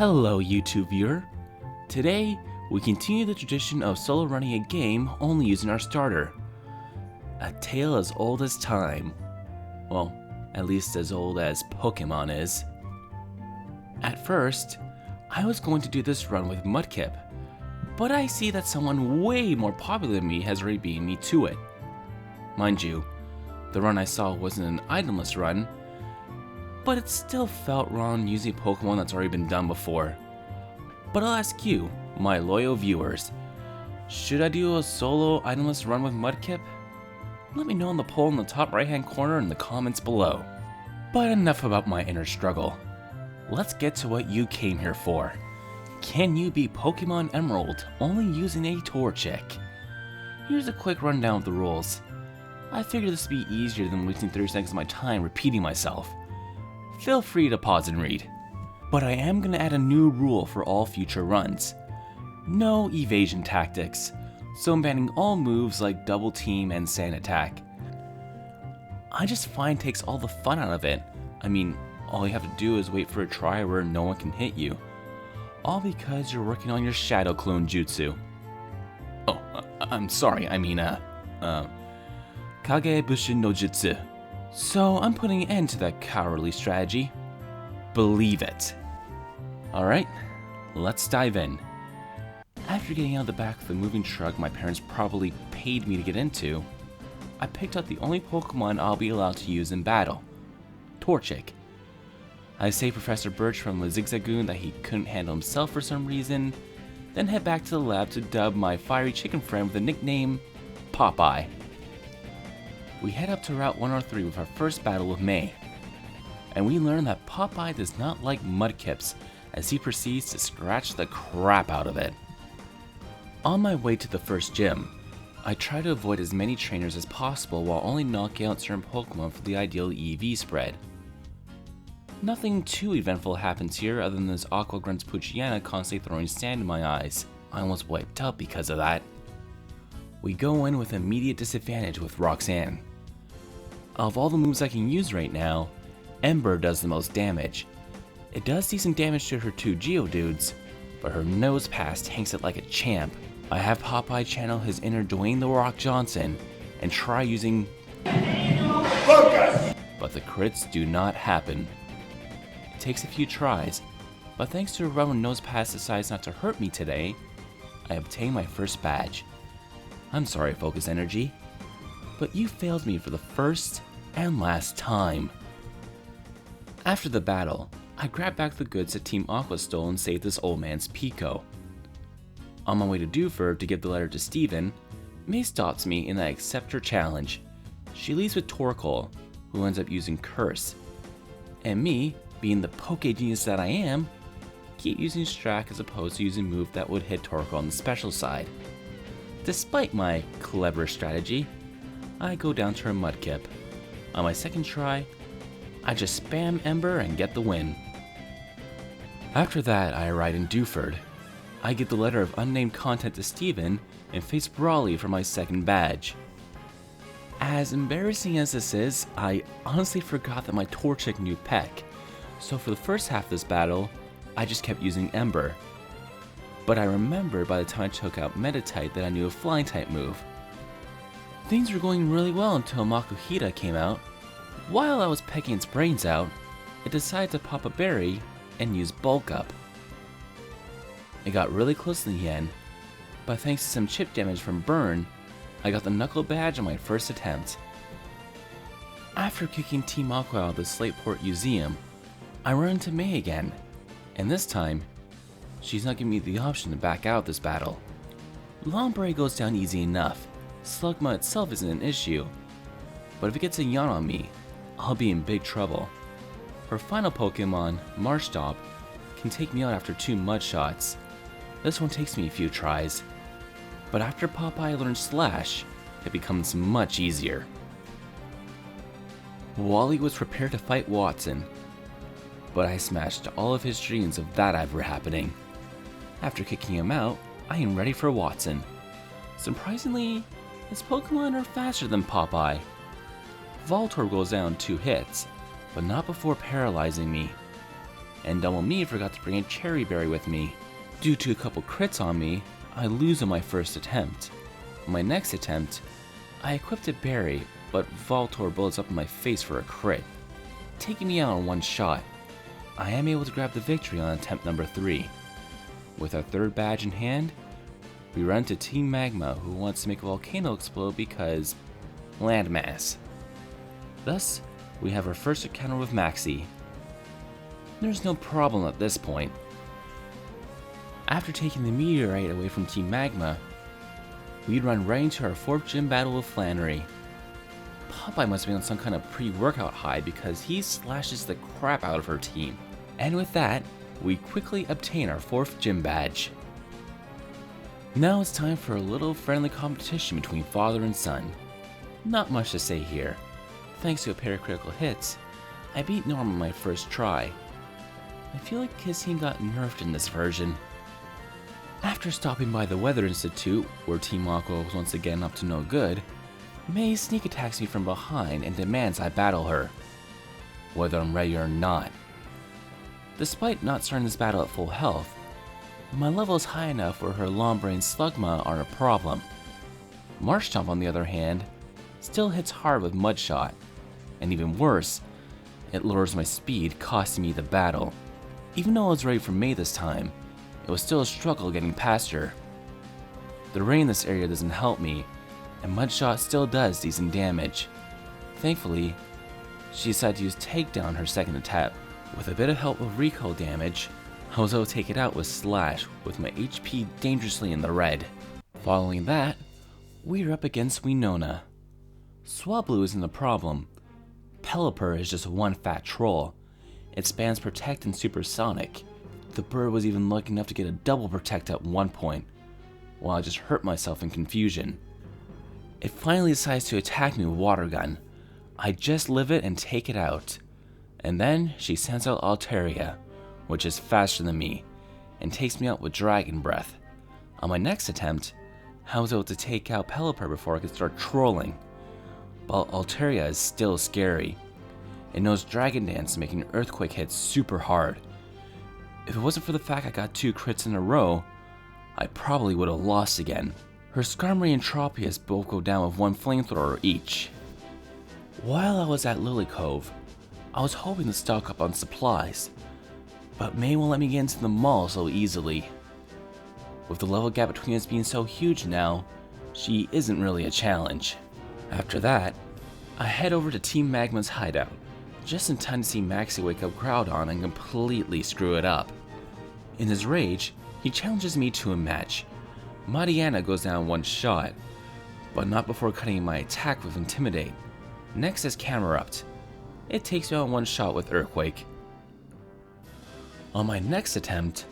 Hello YouTube viewer. Today, we continue the tradition of solo running a game only using our starter. A tale as old as time. Well, at least as old as Pokemon is. At first, I was going to do this run with Mudkip, but I see that someone way more popular than me has already beaten me to it. Mind you, the run I saw wasn't an itemless run, but it still felt wrong using Pokemon that's already been done before. But I'll ask you, my loyal viewers, should I do a solo itemless run with Mudkip? Let me know in the poll in the top right hand corner in the comments below. But enough about my inner struggle. Let's get to what you came here for. Can you beat Pokemon Emerald only using a Torchic? Here's a quick rundown of the rules. I figured this would be easier than wasting 30 seconds of my time repeating myself. Feel free to pause and read. But I am going to add a new rule for all future runs. No evasion tactics, so I'm banning all moves like double team and sand attack. I just find it takes all the fun out of it. I mean, all you have to do is wait for a try where no one can hit you. All because you're working on your shadow clone jutsu. Oh, I'm sorry, I mean, Kage Bushin no Jutsu. So I'm putting an end to that cowardly strategy. Believe it. Alright, let's dive in. After getting out of the back of the moving truck my parents probably paid me to get into, I picked out the only Pokemon I'll be allowed to use in battle, Torchic. I saved Professor Birch from the Zigzagoon that he couldn't handle himself for some reason, then head back to the lab to dub my fiery chicken friend with the nickname Popeye. We head up to Route 103 with our first battle with May, and we learn that Popeye does not like Mudkips as he proceeds to scratch the crap out of it. On my way to the first gym, I try to avoid as many trainers as possible while only knocking out certain Pokemon for the ideal EV spread. Nothing too eventful happens here other than this Aqua Grunt's Poochyena constantly throwing sand in my eyes. I almost wiped out because of that. We go in with immediate disadvantage with Roxanne. Of all the moves I can use right now, Ember does the most damage. It does decent damage to her two Geodudes, but her nose pass tanks it like a champ. I have Popeye channel his inner Dwayne The Rock Johnson and try using Focus! But the crits do not happen. It takes a few tries, but thanks to a run when Nose Pass decides not to hurt me today, I obtain my first badge. I'm sorry, Focus Energy, but you failed me for the first and last time. After the battle, I grab back the goods that Team Aqua stole and save this old man's Pico. On my way to Dewford to give the letter to Steven, May stops me and I accept her challenge. She leaves with Torkoal, who ends up using Curse. And me, being the Poke Genius that I am, keep using Strack as opposed to using a move that would hit Torkoal on the special side. Despite my clever strategy, I go down to her Mudkip. On my second try, I just spam Ember and get the win. After that, I arrive in Dewford. I give the letter of unnamed content to Steven and face Brawly for my second badge. As embarrassing as this is, I honestly forgot that my Torchic knew Peck, so for the first half of this battle, I just kept using Ember. But I remembered by the time I took out Meditite that I knew a Flying type move. Things were going really well until Makuhita came out. While I was pecking its brains out, it decided to pop a berry and use Bulk Up. It got really close in the end, but thanks to some chip damage from Burn, I got the Knuckle badge on my first attempt. After kicking Team Aqua out of the Slateport Museum, I run into May again, and this time, she's not giving me the option to back out this battle. Lombre goes down easy enough. Slugma itself isn't an issue, but if it gets a yawn on me, I'll be in big trouble. Her final Pokemon, Marshtomp, can take me out after 2 mud shots. This one takes me a few tries, but after Popeye learns Slash, it becomes much easier. Wally was prepared to fight Watson, but I smashed all of his dreams of that ever happening. After kicking him out, I am ready for Watson. Surprisingly, his Pokemon are faster than Popeye. Voltorb goes down 2 hits, but not before paralyzing me. and Double Me forgot to bring a cherry berry with me. Due to a couple crits on me, I lose on my first attempt. On my next attempt, I equipped a berry, but Voltor bullets up in my face for a crit, taking me out in one shot. I am able to grab the victory on attempt number 3. With our third badge in hand, we run to Team Magma, who wants to make a volcano explode because landmass. Thus, we have our first encounter with Maxi. There's no problem at this point. After taking the meteorite away from Team Magma, we'd run right into our 4th gym battle with Flannery. Popeye must be on some kind of pre-workout high because he slashes the crap out of her team. And with that, we quickly obtain our 4th gym badge. Now it's time for a little friendly competition between father and son. Not much to say here. Thanks to a pair of critical hits, I beat Norm on my first try. I feel like his team got nerfed in this version. After stopping by the Weather Institute, where Team Aqua was once again up to no good, May sneak attacks me from behind and demands I battle her, whether I'm ready or not. Despite not starting this battle at full health, my level is high enough where her long-brain Slugma aren't a problem. Marshtomp, on the other hand, still hits hard with Mudshot, and even worse, it lowers my speed, costing me the battle. Even though I was ready for May this time, it was still a struggle getting past her. The rain in this area doesn't help me, and Mudshot still does decent damage. Thankfully, she decided to use Takedown her second attack. With a bit of help with recoil damage, I was able to take it out with Slash with my HP dangerously in the red. Following that, we're up against Winona. Swablu isn't a problem. Pelipper is just one fat troll. It spans Protect and Supersonic. The bird was even lucky enough to get a double Protect at one point, while I just hurt myself in confusion. It finally decides to attack me with Water Gun. I just live it and take it out. And then she sends out Altaria, which is faster than me, and takes me out with Dragon Breath. On my next attempt, I was able to take out Pelipper before I could start trolling. But Altaria is still scary. It knows Dragon Dance, making Earthquake hit super hard. If it wasn't for the fact I got 2 crits in a row, I probably would have lost again. Her Skarmory and Tropius both go down with 1 flamethrower each. While I was at Lily Cove, I was hoping to stock up on supplies, but May won't let me get into the mall so easily. With the level gap between us being so huge now, she isn't really a challenge. After that, I head over to Team Magma's hideout, just in time to see Maxi wake up Groudon and completely screw it up. In his rage, he challenges me to a match. Mariana goes down one shot, but not before cutting my attack with Intimidate. Next is Camerupt. It takes me out one shot with Earthquake. On my next attempt,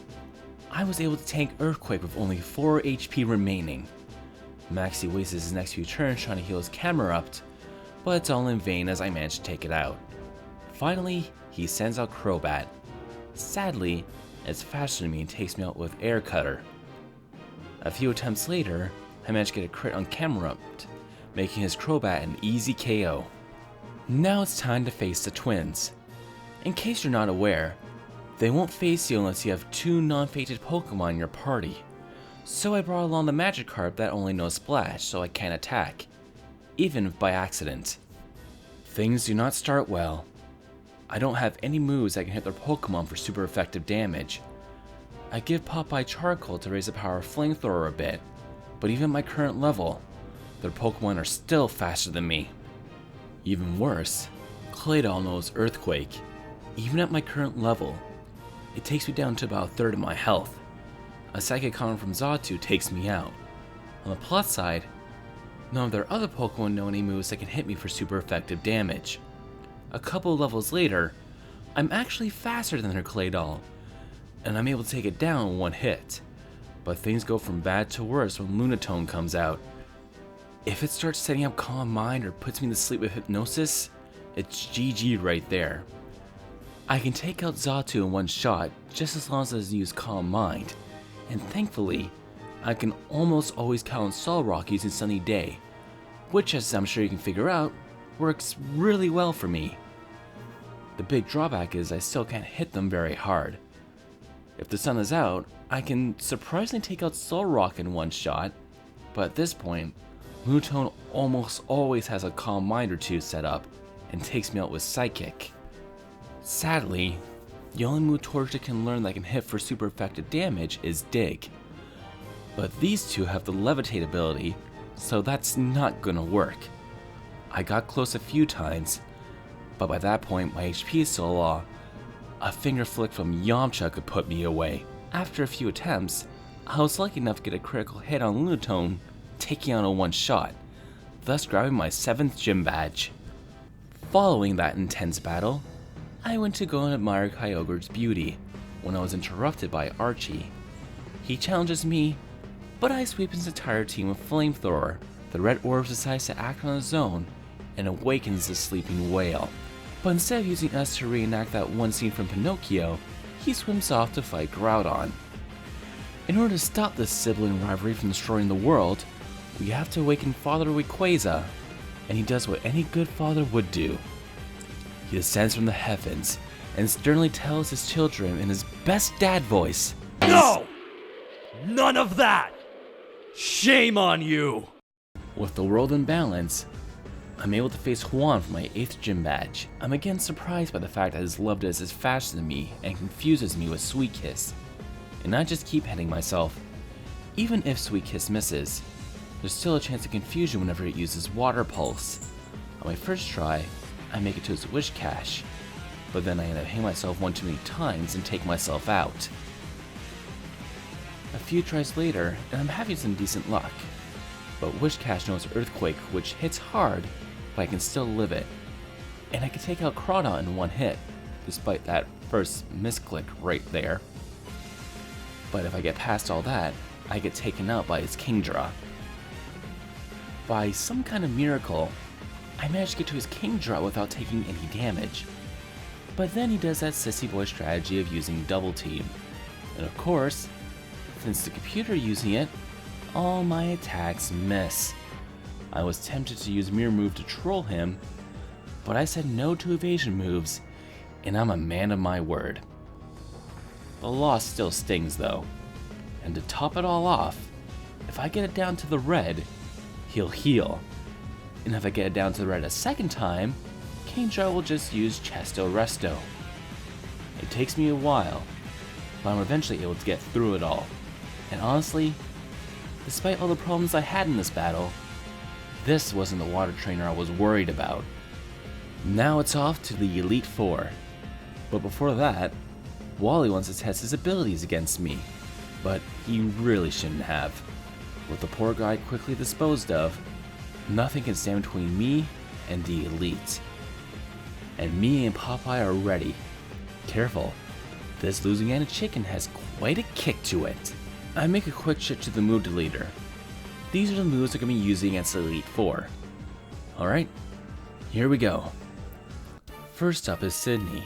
I was able to tank Earthquake with only 4 HP remaining. Maxi wastes his next few turns trying to heal his Camerupt, but it's all in vain as I manage to take it out. Finally, he sends out Crobat. Sadly, it's faster than me and takes me out with Air Cutter. A few attempts later, I managed to get a crit on Camerupt, making his Crobat an easy KO. Now it's time to face the twins. In case you're not aware, they won't face you unless you have 2 non-fated Pokemon in your party. So I brought along the Magikarp that only knows Splash, so I can't attack, even if by accident. Things do not start well. I don't have any moves that can hit their Pokemon for super effective damage. I give Popeye Charcoal to raise the power of Flamethrower a bit, but even at my current level, their Pokemon are still faster than me. Even worse, Claydol knows Earthquake. Even at my current level, it takes me down to about a third of my health. A Psychic comment from Xatu takes me out. On the plus side, none of their other Pokemon know any moves that can hit me for super effective damage. A couple of levels later, I'm actually faster than her Claydol, and I'm able to take it down in one hit. But things go from bad to worse when Lunatone comes out. If it starts setting up Calm Mind or puts me to sleep with Hypnosis, it's GG right there. I can take out Xatu in one shot just as long as I use Calm Mind, and thankfully, I can almost always count on Solrock using Sunny Day, which, as I'm sure you can figure out, works really well for me. The big drawback is I still can't hit them very hard. If the sun is out, I can surprisingly take out Solrock in one shot, but at this point, Lunatone almost always has a Calm Mind or two set up and takes me out with Psychic. Sadly, the only move Torchic can learn that can hit for super effective damage is Dig. But these two have the Levitate ability, so that's not gonna work. I got close a few times, but by that point my HP is so low, a finger flick from Yamcha could put me away. After a few attempts, I was lucky enough to get a critical hit on Lunatone, taking out a one shot, thus grabbing my 7th gym badge. Following that intense battle, I went to go and admire Kyogre's beauty when I was interrupted by Archie. He challenges me, but I sweep his entire team with Flamethrower. The red orb decides to act on his own and awakens the sleeping whale. But instead of using us to reenact that one scene from Pinocchio, he swims off to fight Groudon. In order to stop this sibling rivalry from destroying the world, we have to awaken Father Rayquaza, and he does what any good father would do. He descends from the heavens and sternly tells his children in his best dad voice, "No! None of that! Shame on you!" With the world in balance, I'm able to face Juan for my 8th gym badge. I'm again surprised by the fact that his love is faster than me and confuses me with Sweet Kiss. And I just keep hitting myself. Even if Sweet Kiss misses, there's still a chance of confusion whenever it uses Water Pulse. On my first try, I make it to his Wish Cache, but then I end up hitting myself one too many times and take myself out. A few tries later, and I'm having some decent luck. But Wish Cache knows Earthquake, which hits hard, but I can still live it. And I can take out Crawdon in one hit, despite that first misclick right there. But if I get past all that, I get taken out by his Kingdra. By some kind of miracle, I managed to get to his Kingdra without taking any damage. But then he does that sissy boy strategy of using Double Team. And of course, since the computer using it, all my attacks miss. I was tempted to use Mirror Move to troll him, but I said no to evasion moves, and I'm a man of my word. The loss still stings though, and to top it all off, if I get it down to the red, he'll heal. And if I get it down to the red a second time, Kingdra will just use Chesto Resto. It takes me a while, but I'm eventually able to get through it all. And honestly, despite all the problems I had in this battle, this wasn't the water trainer I was worried about. Now it's off to the Elite Four. But before that, Wally wants to test his abilities against me, but he really shouldn't have. With the poor guy quickly disposed of, nothing can stand between me and the Elite. And me and Popeye are ready. Careful, this Louisiana chicken has quite a kick to it. I make a quick shift to the move deleter. These are the moves I'm going to be using against the Elite Four. Alright, here we go. First up is Sydney.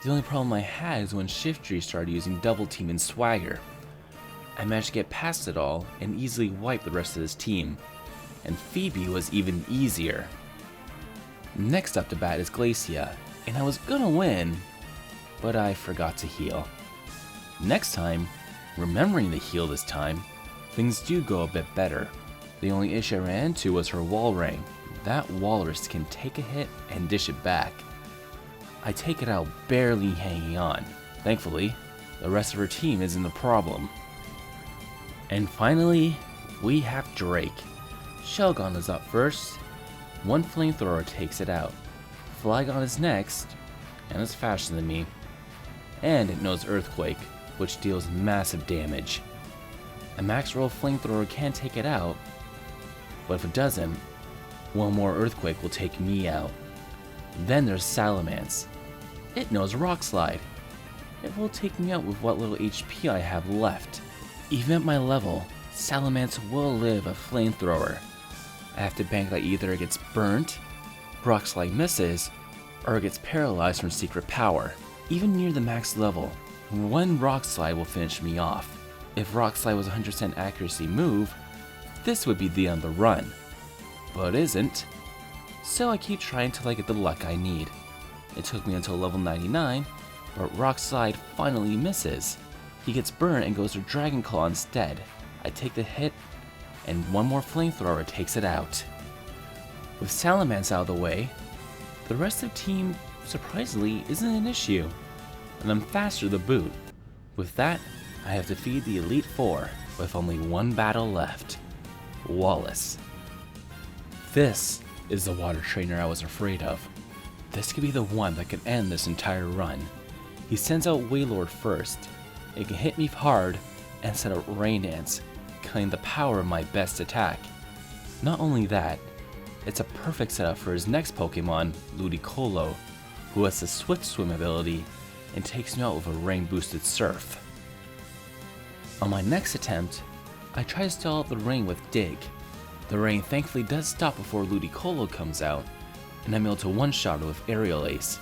The only problem I had is when Shiftry started using Double Team and Swagger. I managed to get past it all and easily wipe the rest of his team. And Phoebe was even easier. Next up to bat is Glacia, and I was gonna win, but I forgot to heal. Next time, remembering to heal this time, things do go a bit better. The only issue I ran into was her Walrein. That walrus can take a hit and dish it back. I take it out barely hanging on. Thankfully, the rest of her team isn't the problem. And finally, we have Drake. Shelgon is up first. One Flamethrower takes it out. Flygon is next, and it's faster than me. And it knows Earthquake, which deals massive damage. A max roll Flamethrower can take it out, but if it doesn't, one more Earthquake will take me out. Then there's Salamence. It knows Rock Slide. It will take me out with what little HP I have left. Even at my level, Salamence will live a Flamethrower. I have to bank that either it gets burnt, Rock Slide misses, or it gets paralyzed from secret power. Even near the max level, one Rock Slide will finish me off. If Rock Slide was 100% accuracy move, this would be the end of the run. But it isn't, so I keep trying till I get the luck I need. It took me until level 99, but Rock Slide finally misses. He gets burned and goes to Dragon Claw instead. I take the hit, and one more flamethrower takes it out. With Salamence out of the way, the rest of the team, surprisingly, isn't an issue, and I'm faster to boot. With that, I have defeated the Elite Four with only one battle left: Wallace. This is the water trainer I was afraid of. This could be the one that could end this entire run. He sends out Wailord first. It can hit me hard and set up Rain Dance, killing the power of my best attack. Not only that, it's a perfect setup for his next Pokemon, Ludicolo, who has the Swift Swim ability and takes me out with a rain boosted Surf. On my next attempt, I try to stall out the rain with Dig. The rain thankfully does stop before Ludicolo comes out, and I'm able to one-shot it with Aerial Ace.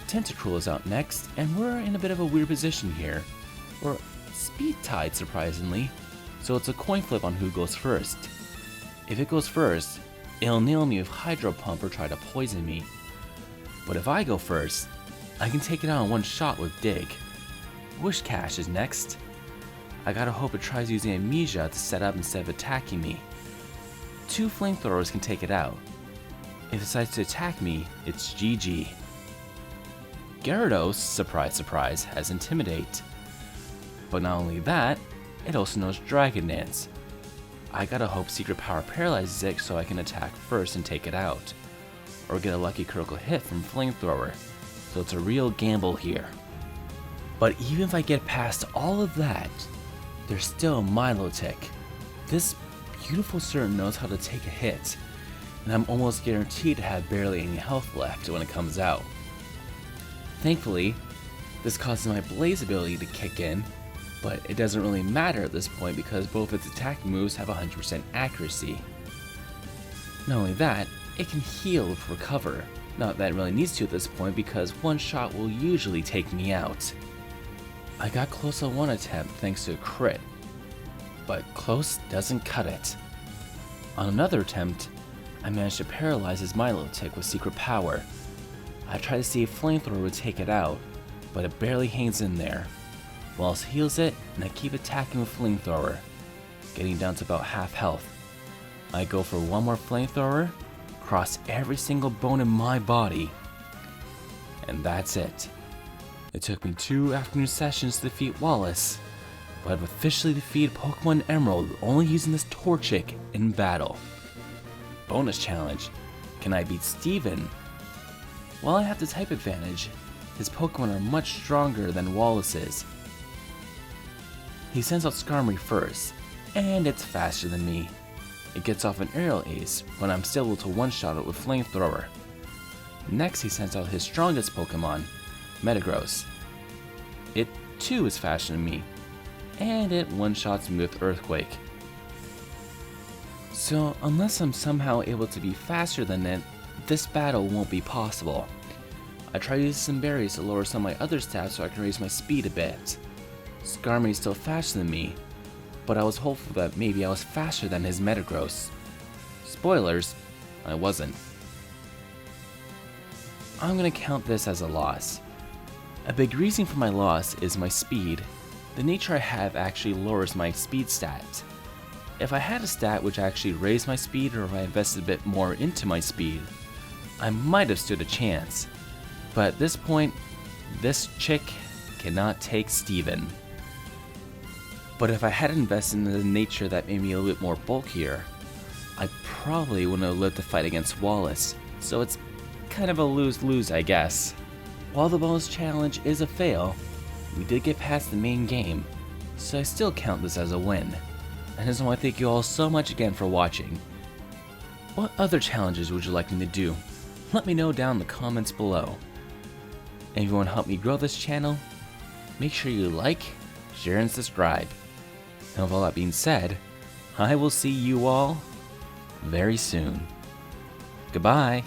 Tentacruel is out next, and we're in a bit of a weird position here. We're speed tied, surprisingly, so it's a coin flip on who goes first. If it goes first, it'll nail me with Hydro Pump or try to poison me. But if I go first, I can take it out in one shot with Dig. Whiscash is next. I gotta hope it tries using Amnesia to set up instead of attacking me. 2 flamethrowers can take it out. If it decides to attack me, it's GG. Gyarados, surprise surprise, has Intimidate. But not only that, it also knows Dragon Dance. I gotta hope Secret Power paralyzes it so I can attack first and take it out, or get a lucky critical hit from Flamethrower, so it's a real gamble here. But even if I get past all of that, there's still Milotic. This beautiful Cert knows how to take a hit, and I'm almost guaranteed to have barely any health left when it comes out. Thankfully, this causes my Blaze ability to kick in, but it doesn't really matter at this point because both its attack moves have 100% accuracy. Not only that, it can heal with Recover. Not that it really needs to at this point because one shot will usually take me out. I got close on one attempt thanks to a crit, but close doesn't cut it. On another attempt, I managed to paralyze his Milotic with Secret Power. I tried to see if Flamethrower would take it out, but it barely hangs in there. Wallace heals it, and I keep attacking with Flamethrower, getting down to about half health. I go for one more Flamethrower, cross every single bone in my body, and that's it. It took me 2 afternoon sessions to defeat Wallace, but I've officially defeated Pokemon Emerald only using this Torchic in battle. Bonus challenge: can I beat Steven? While I have the type advantage, his Pokemon are much stronger than Wallace's. He sends out Skarmory first, and it's faster than me. It gets off an Aerial Ace, but I'm still able to one-shot it with Flamethrower. Next he sends out his strongest Pokemon, Metagross. It too is faster than me, and it one-shots me with Earthquake. So unless I'm somehow able to be faster than it, this battle won't be possible. I try using some berries to lower some of my other stats so I can raise my speed a bit. Skarmory is still faster than me, but I was hopeful that maybe I was faster than his Metagross. Spoilers, I wasn't. I'm gonna count this as a loss. A big reason for my loss is my speed. The nature I have actually lowers my speed stat. If I had a stat which actually raised my speed, or if I invested a bit more into my speed, I might have stood a chance. But at this point, this chick cannot take Steven. But if I had invested in the nature that made me a little bit more bulkier, I probably wouldn't have lived the fight against Wallace, so it's kind of a lose-lose, I guess. While the bonus challenge is a fail, we did get past the main game, so I still count this as a win. And I just want to thank you all so much again for watching. What other challenges would you like me to do? Let me know down in the comments below. And if you want to help me grow this channel, make sure you like, share, and subscribe. And with all that being said, I will see you all very soon. Goodbye.